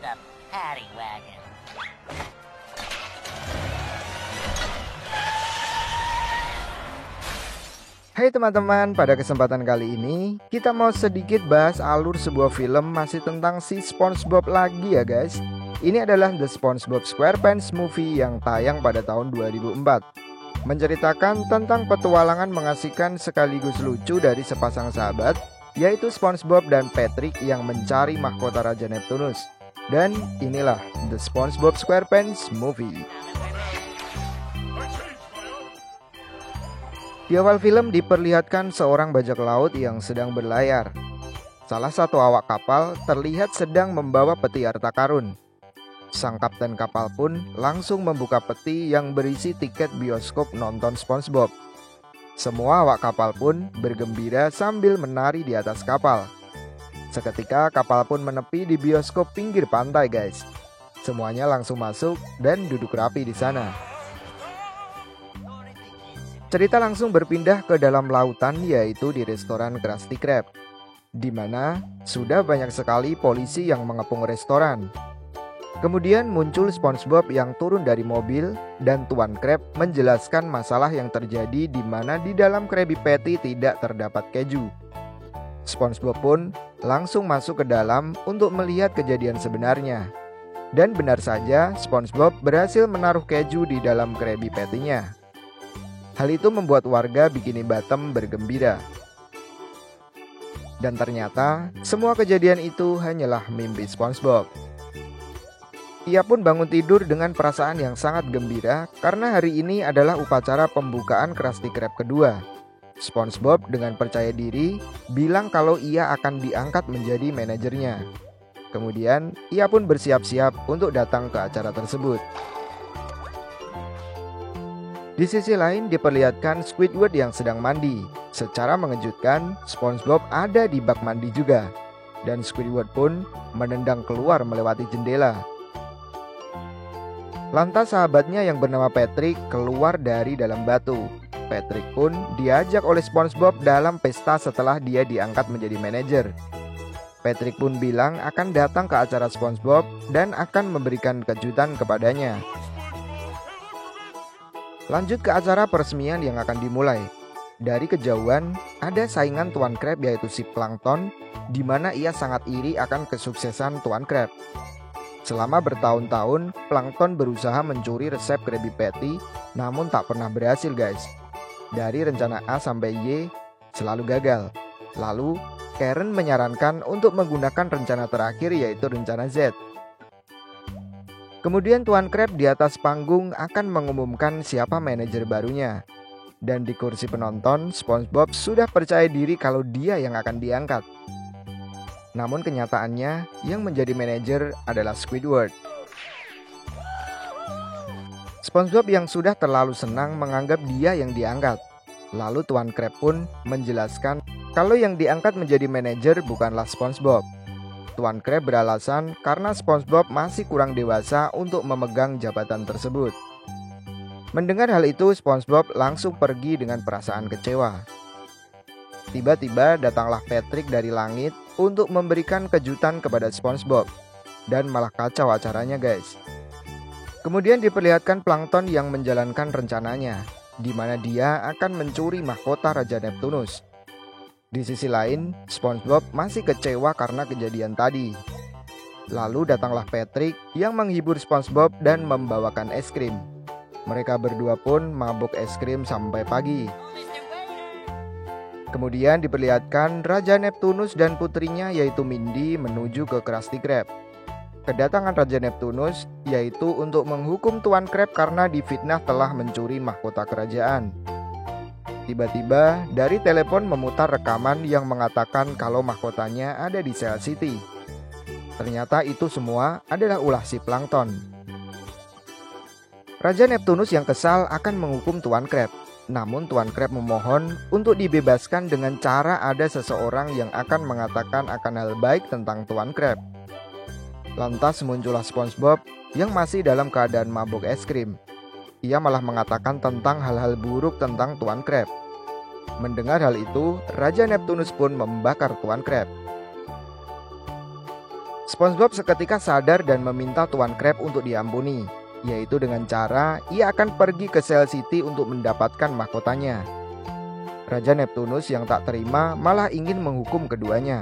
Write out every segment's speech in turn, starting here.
the paddy wagon. Hai teman-teman, pada kesempatan kali ini kita mau sedikit bahas alur sebuah film masih tentang si SpongeBob lagi ya guys. Ini adalah The SpongeBob SquarePants Movie yang tayang pada tahun 2004. Menceritakan tentang petualangan mengasihkan sekaligus lucu dari sepasang sahabat, yaitu SpongeBob dan Patrick yang mencari mahkota Raja Neptunus. Dan inilah The SpongeBob SquarePants Movie. Di awal film diperlihatkan seorang bajak laut yang sedang berlayar. Salah satu awak kapal terlihat sedang membawa peti harta karun. Sang kapten kapal pun langsung membuka peti yang berisi tiket bioskop nonton SpongeBob. Semua awak kapal pun bergembira sambil menari di atas kapal. Seketika kapal pun menepi di bioskop pinggir pantai guys. Semuanya langsung masuk dan duduk rapi di sana. Cerita langsung berpindah ke dalam lautan, yaitu di restoran Krusty Krab, di mana sudah banyak sekali polisi yang mengepung restoran. Kemudian muncul SpongeBob yang turun dari mobil dan Tuan Krab menjelaskan masalah yang terjadi di mana di dalam Krabby Patty tidak terdapat keju. SpongeBob pun langsung masuk ke dalam untuk melihat kejadian sebenarnya. Dan benar saja SpongeBob berhasil menaruh keju di dalam Krabby Patty-nya. Hal itu membuat warga Bikini Bottom bergembira. Dan ternyata semua kejadian itu hanyalah mimpi SpongeBob. Ia pun bangun tidur dengan perasaan yang sangat gembira karena hari ini adalah upacara pembukaan Krusty Krab kedua. SpongeBob dengan percaya diri bilang kalau ia akan diangkat menjadi manajernya. Kemudian ia pun bersiap-siap untuk datang ke acara tersebut. Di sisi lain diperlihatkan Squidward yang sedang mandi. Secara mengejutkan, SpongeBob ada di bak mandi juga. Dan Squidward pun menendang keluar melewati jendela. Lantas sahabatnya yang bernama Patrick keluar dari dalam batu. Patrick pun diajak oleh SpongeBob dalam pesta setelah dia diangkat menjadi manajer. Patrick pun bilang akan datang ke acara SpongeBob dan akan memberikan kejutan kepadanya. Lanjut ke acara peresmian yang akan dimulai. Dari kejauhan, ada saingan Tuan Krab yaitu si Plankton, di mana ia sangat iri akan kesuksesan Tuan Krab. Selama bertahun-tahun, Plankton berusaha mencuri resep Krabby Patty, namun tak pernah berhasil guys. Dari rencana A sampai Y, selalu gagal. Lalu, Karen menyarankan untuk menggunakan rencana terakhir yaitu rencana Z. Kemudian Tuan Krab di atas panggung akan mengumumkan siapa manajer barunya. Dan di kursi penonton, SpongeBob sudah percaya diri kalau dia yang akan diangkat. Namun kenyataannya, yang menjadi manajer adalah Squidward. SpongeBob yang sudah terlalu senang menganggap dia yang diangkat. Lalu Tuan Krab pun menjelaskan kalau yang diangkat menjadi manajer bukanlah SpongeBob. Tuan Krab beralasan karena SpongeBob masih kurang dewasa untuk memegang jabatan tersebut. Mendengar hal itu, SpongeBob langsung pergi dengan perasaan kecewa. Tiba-tiba datanglah Patrick dari langit untuk memberikan kejutan kepada SpongeBob. Dan malah kacau acaranya guys. Kemudian diperlihatkan Plankton yang menjalankan rencananya, di mana dia akan mencuri mahkota Raja Neptunus. Di sisi lain, SpongeBob masih kecewa karena kejadian tadi. Lalu datanglah Patrick yang menghibur SpongeBob dan membawakan es krim. Mereka berdua pun mabuk es krim sampai pagi. Kemudian diperlihatkan Raja Neptunus dan putrinya yaitu Mindy menuju ke Krusty Krab. Kedatangan Raja Neptunus yaitu untuk menghukum Tuan Krab karena difitnah telah mencuri mahkota kerajaan. Tiba-tiba dari telepon memutar rekaman yang mengatakan kalau mahkotanya ada di Cell City. Ternyata itu semua adalah ulah si Plankton. Raja Neptunus yang kesal akan menghukum Tuan Krab. Namun Tuan Krab memohon untuk dibebaskan dengan cara ada seseorang yang akan mengatakan akan hal baik tentang Tuan Krab. Lantas muncullah SpongeBob yang masih dalam keadaan mabuk es krim. Ia malah mengatakan tentang hal-hal buruk tentang Tuan Krab. Mendengar hal itu, Raja Neptunus pun membakar Tuan Krab. SpongeBob seketika sadar dan meminta Tuan Krab untuk diampuni, yaitu dengan cara ia akan pergi ke Cell City untuk mendapatkan mahkotanya. Raja Neptunus yang tak terima malah ingin menghukum keduanya.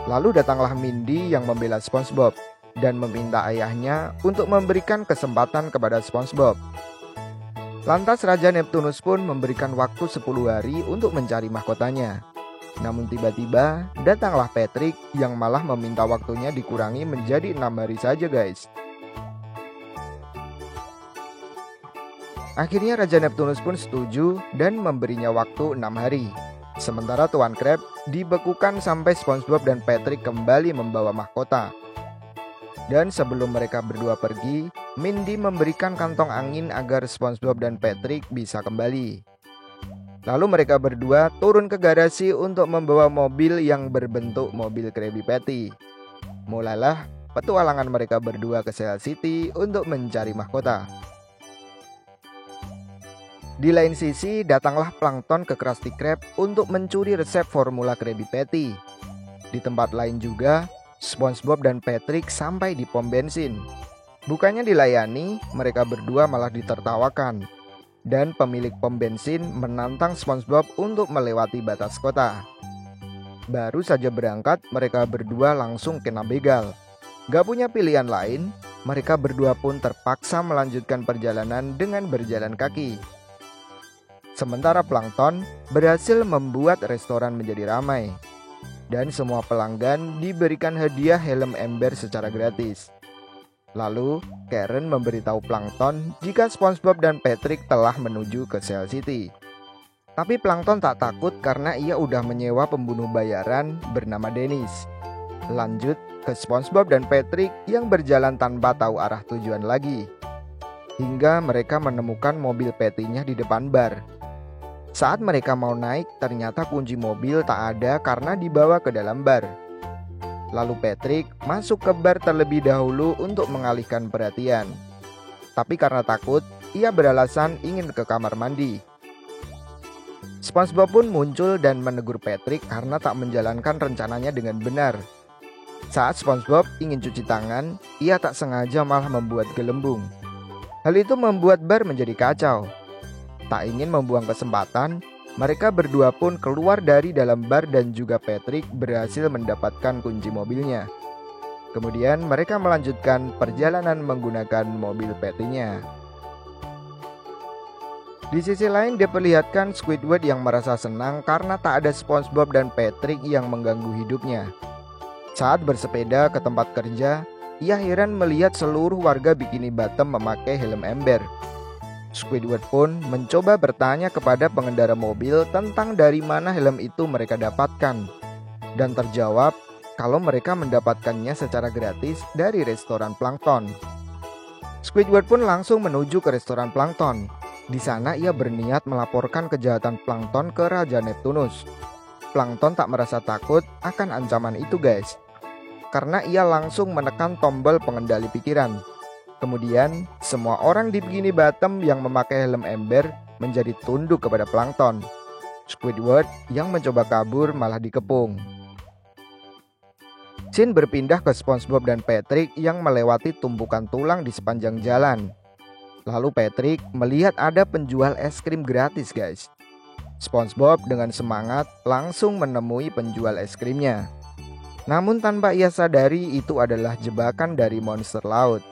Lalu datanglah Mindy yang membela SpongeBob dan meminta ayahnya untuk memberikan kesempatan kepada SpongeBob. Lantas Raja Neptunus pun memberikan waktu 10 hari untuk mencari mahkotanya. Namun tiba-tiba datanglah Patrick yang malah meminta waktunya dikurangi menjadi 6 hari saja guys. Akhirnya Raja Neptunus pun setuju dan memberinya waktu 6 hari. Sementara Tuan Krab dibekukan sampai SpongeBob dan Patrick kembali membawa mahkota. Dan sebelum mereka berdua pergi, Mindy memberikan kantong angin agar SpongeBob dan Patrick bisa kembali. Lalu mereka berdua turun ke garasi untuk membawa mobil yang berbentuk mobil Krabby Patty. Mulailah petualangan mereka berdua ke Cell City untuk mencari mahkota. Di lain sisi, datanglah Plankton ke Krusty Krab untuk mencuri resep formula Krabby Patty. Di tempat lain juga, SpongeBob dan Patrick sampai di pom bensin. Bukannya dilayani, mereka berdua malah ditertawakan. Dan pemilik pom bensin menantang SpongeBob untuk melewati batas kota. Baru saja berangkat, mereka berdua langsung kena begal. Gak punya pilihan lain, mereka berdua pun terpaksa melanjutkan perjalanan dengan berjalan kaki. Sementara Plankton berhasil membuat restoran menjadi ramai. Dan semua pelanggan diberikan hadiah helm ember secara gratis. Lalu, Karen memberitahu Plankton jika SpongeBob dan Patrick telah menuju ke Cell City. Tapi Plankton tak takut karena ia udah menyewa pembunuh bayaran bernama Dennis. Lanjut ke SpongeBob dan Patrick yang berjalan tanpa tahu arah tujuan lagi. Hingga mereka menemukan mobil Patty-nya di depan bar. Saat mereka mau naik, ternyata kunci mobil tak ada karena dibawa ke dalam bar. Lalu Patrick masuk ke bar terlebih dahulu untuk mengalihkan perhatian. Tapi karena takut, ia beralasan ingin ke kamar mandi. SpongeBob pun muncul dan menegur Patrick karena tak menjalankan rencananya dengan benar. Saat SpongeBob ingin cuci tangan, ia tak sengaja malah membuat gelembung. Hal itu membuat bar menjadi kacau. Tak ingin membuang kesempatan, mereka berdua pun keluar dari dalam bar dan juga Patrick berhasil mendapatkan kunci mobilnya. Kemudian mereka melanjutkan perjalanan menggunakan mobil Patty-nya. Di sisi lain diperlihatkan Squidward yang merasa senang karena tak ada SpongeBob dan Patrick yang mengganggu hidupnya. Saat bersepeda ke tempat kerja, ia heran melihat seluruh warga Bikini Bottom memakai helm ember. Squidward pun mencoba bertanya kepada pengendara mobil tentang dari mana helm itu mereka dapatkan. Dan terjawab kalau mereka mendapatkannya secara gratis dari restoran Plankton. Squidward pun langsung menuju ke restoran Plankton. Di sana ia berniat melaporkan kejahatan Plankton ke Raja Neptunus. Plankton tak merasa takut akan ancaman itu guys. Karena ia langsung menekan tombol pengendali pikiran. Kemudian, semua orang di Bikini Bottom yang memakai helm ember menjadi tunduk kepada Plankton. Squidward yang mencoba kabur malah dikepung. Scene berpindah ke SpongeBob dan Patrick yang melewati tumpukan tulang di sepanjang jalan. Lalu Patrick melihat ada penjual es krim gratis guys. SpongeBob dengan semangat langsung menemui penjual es krimnya. Namun tanpa ia sadari itu adalah jebakan dari monster laut.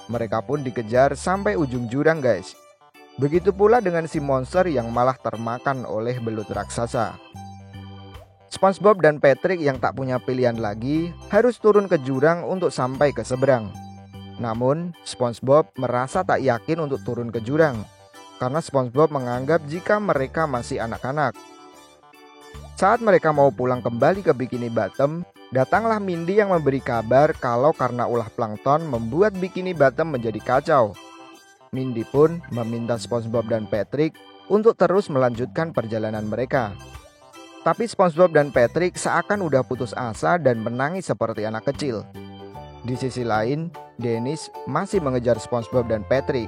Mereka pun dikejar sampai ujung jurang guys. Begitu pula dengan si monster yang malah termakan oleh belut raksasa. SpongeBob dan Patrick yang tak punya pilihan lagi harus turun ke jurang untuk sampai ke seberang. Namun SpongeBob merasa tak yakin untuk turun ke jurang karena SpongeBob menganggap jika mereka masih anak-anak. Saat mereka mau pulang kembali ke Bikini Bottom, datanglah Mindy yang memberi kabar kalau karena ulah Plankton membuat Bikini Bottom menjadi kacau. Mindy pun meminta SpongeBob dan Patrick untuk terus melanjutkan perjalanan mereka. Tapi SpongeBob dan Patrick seakan udah putus asa dan menangis seperti anak kecil. Di sisi lain, Dennis masih mengejar SpongeBob dan Patrick.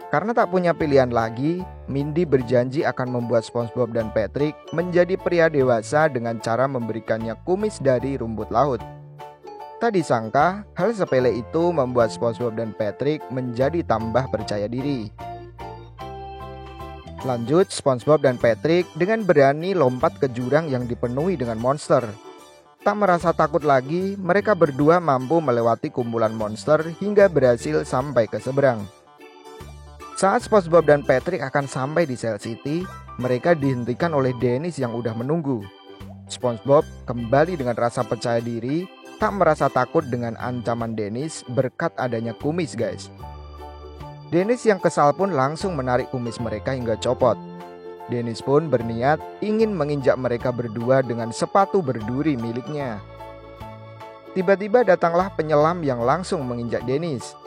Karena tak punya pilihan lagi, Mindy berjanji akan membuat SpongeBob dan Patrick menjadi pria dewasa dengan cara memberikannya kumis dari rumput laut. Tak disangka, hal sepele itu membuat SpongeBob dan Patrick menjadi tambah percaya diri. Lanjut, SpongeBob dan Patrick dengan berani lompat ke jurang yang dipenuhi dengan monster. Tak merasa takut lagi, mereka berdua mampu melewati kumpulan monster hingga berhasil sampai ke seberang. Saat SpongeBob dan Patrick akan sampai di Cell City, mereka dihentikan oleh Dennis yang udah menunggu. SpongeBob kembali dengan rasa percaya diri, tak merasa takut dengan ancaman Dennis berkat adanya kumis guys. Dennis yang kesal pun langsung menarik kumis mereka hingga copot. Dennis pun berniat ingin menginjak mereka berdua dengan sepatu berduri miliknya. Tiba-tiba datanglah penyelam yang langsung menginjak Dennis.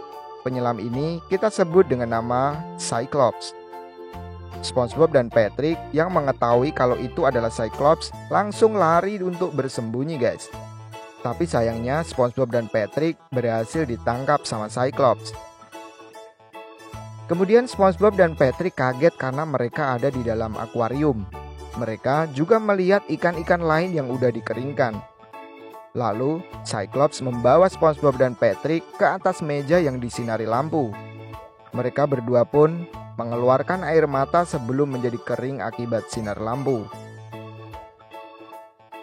Penyelam ini kita sebut dengan nama Cyclops. SpongeBob dan Patrick yang mengetahui kalau itu adalah Cyclops langsung lari untuk bersembunyi guys. Tapi sayangnya SpongeBob dan Patrick berhasil ditangkap sama Cyclops. Kemudian SpongeBob dan Patrick kaget karena mereka ada di dalam akuarium. Mereka juga melihat ikan-ikan lain yang udah dikeringkan. Lalu Cyclops membawa SpongeBob dan Patrick ke atas meja yang disinari lampu. Mereka berdua pun mengeluarkan air mata sebelum menjadi kering akibat sinar lampu.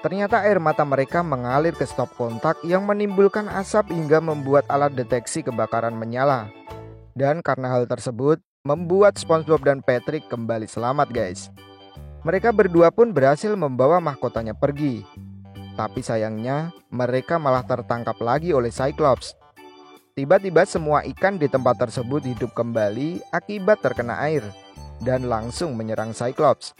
Ternyata air mata mereka mengalir ke stop kontak yang menimbulkan asap hingga membuat alat deteksi kebakaran menyala. Dan karena hal tersebut, membuat SpongeBob dan Patrick kembali selamat guys. Mereka berdua pun berhasil membawa mahkotanya pergi. Tapi sayangnya, mereka malah tertangkap lagi oleh Cyclops. Tiba-tiba semua ikan di tempat tersebut hidup kembali akibat terkena air dan langsung menyerang Cyclops.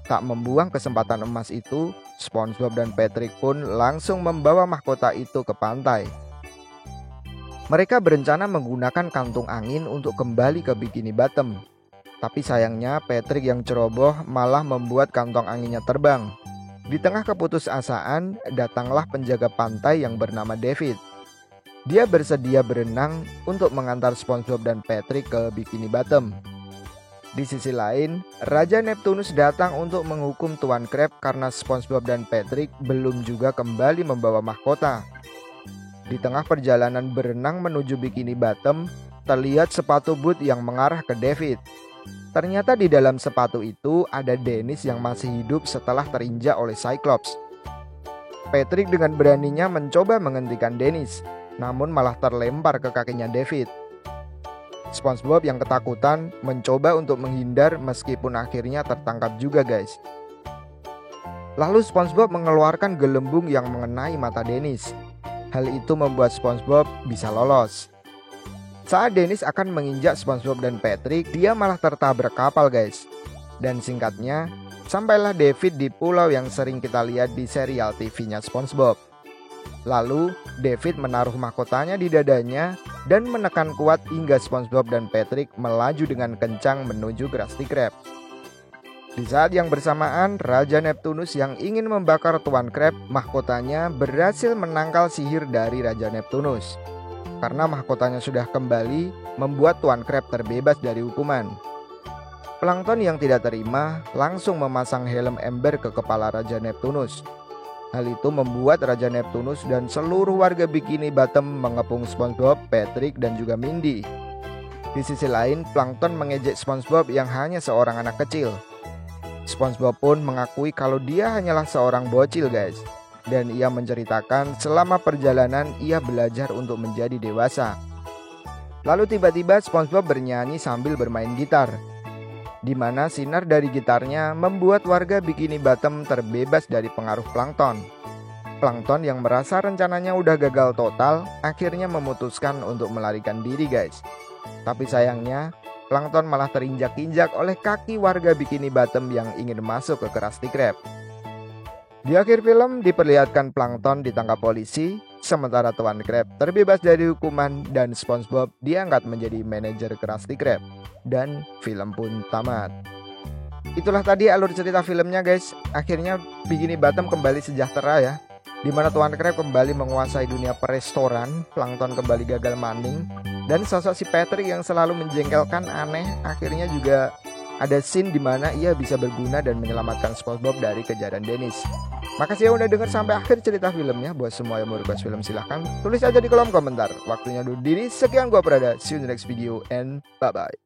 Tak membuang kesempatan emas itu, SpongeBob dan Patrick pun langsung membawa mahkota itu ke pantai. Mereka berencana menggunakan kantung angin untuk kembali ke Bikini Bottom. Tapi sayangnya Patrick yang ceroboh malah membuat kantong anginnya terbang. Di tengah keputusasaan, datanglah penjaga pantai yang bernama David. Dia bersedia berenang untuk mengantar SpongeBob dan Patrick ke Bikini Bottom. Di sisi lain, Raja Neptunus datang untuk menghukum Tuan Crab karena SpongeBob dan Patrick belum juga kembali membawa mahkota. Di tengah perjalanan berenang menuju Bikini Bottom, terlihat sepatu boot yang mengarah ke David. Ternyata di dalam sepatu itu ada Dennis yang masih hidup setelah terinjak oleh Cyclops. Patrick dengan beraninya mencoba menghentikan Dennis, namun malah terlempar ke kakinya David. SpongeBob yang ketakutan mencoba untuk menghindar meskipun akhirnya tertangkap juga guys. Lalu SpongeBob mengeluarkan gelembung yang mengenai mata Dennis. Hal itu membuat SpongeBob bisa lolos. Saat Dennis akan menginjak SpongeBob dan Patrick, dia malah tertabrak kapal guys. Dan singkatnya, sampailah David di pulau yang sering kita lihat di serial TV-nya SpongeBob. Lalu David menaruh mahkotanya di dadanya dan menekan kuat hingga SpongeBob dan Patrick melaju dengan kencang menuju Krusty Krab. Di saat yang bersamaan, Raja Neptunus yang ingin membakar Tuan Crab, mahkotanya berhasil menangkal sihir dari Raja Neptunus. Karena mahkotanya sudah kembali, membuat Tuan Crab terbebas dari hukuman. Plankton yang tidak terima langsung memasang helm ember ke kepala Raja Neptunus. Hal itu membuat Raja Neptunus dan seluruh warga Bikini Bottom mengepung SpongeBob, Patrick, dan juga Mindy. Di sisi lain, Plankton mengejek SpongeBob yang hanya seorang anak kecil. SpongeBob pun mengakui kalau dia hanyalah seorang bocil guys. Dan ia menceritakan selama perjalanan ia belajar untuk menjadi dewasa. Lalu tiba-tiba SpongeBob bernyanyi sambil bermain gitar, di mana sinar dari gitarnya membuat warga Bikini Bottom terbebas dari pengaruh Plankton. Plankton yang merasa rencananya udah gagal total, akhirnya memutuskan untuk melarikan diri guys. Tapi sayangnya, Plankton malah terinjak-injak oleh kaki warga Bikini Bottom yang ingin masuk ke Krusty Krab. Di akhir film diperlihatkan Plankton ditangkap polisi, sementara Tuan Crab terbebas dari hukuman dan SpongeBob diangkat menjadi manajer Krusty Krab. Dan film pun tamat. Itulah tadi alur cerita filmnya guys. Akhirnya Bikini Bottom kembali sejahtera ya, dimana Tuan Crab kembali menguasai dunia perestoran, Plankton kembali gagal maning, dan sosok si Patrick yang selalu menjengkelkan aneh akhirnya juga ada scene dimana ia bisa berguna dan menyelamatkan SpongeBob dari kejaran Dennis. Makasih yang udah denger sampai akhir cerita filmnya. Buat semua yang mau request film silahkan tulis aja di kolom komentar. Waktunya undur diri, sekian gua Prada, see you in the next video and bye bye.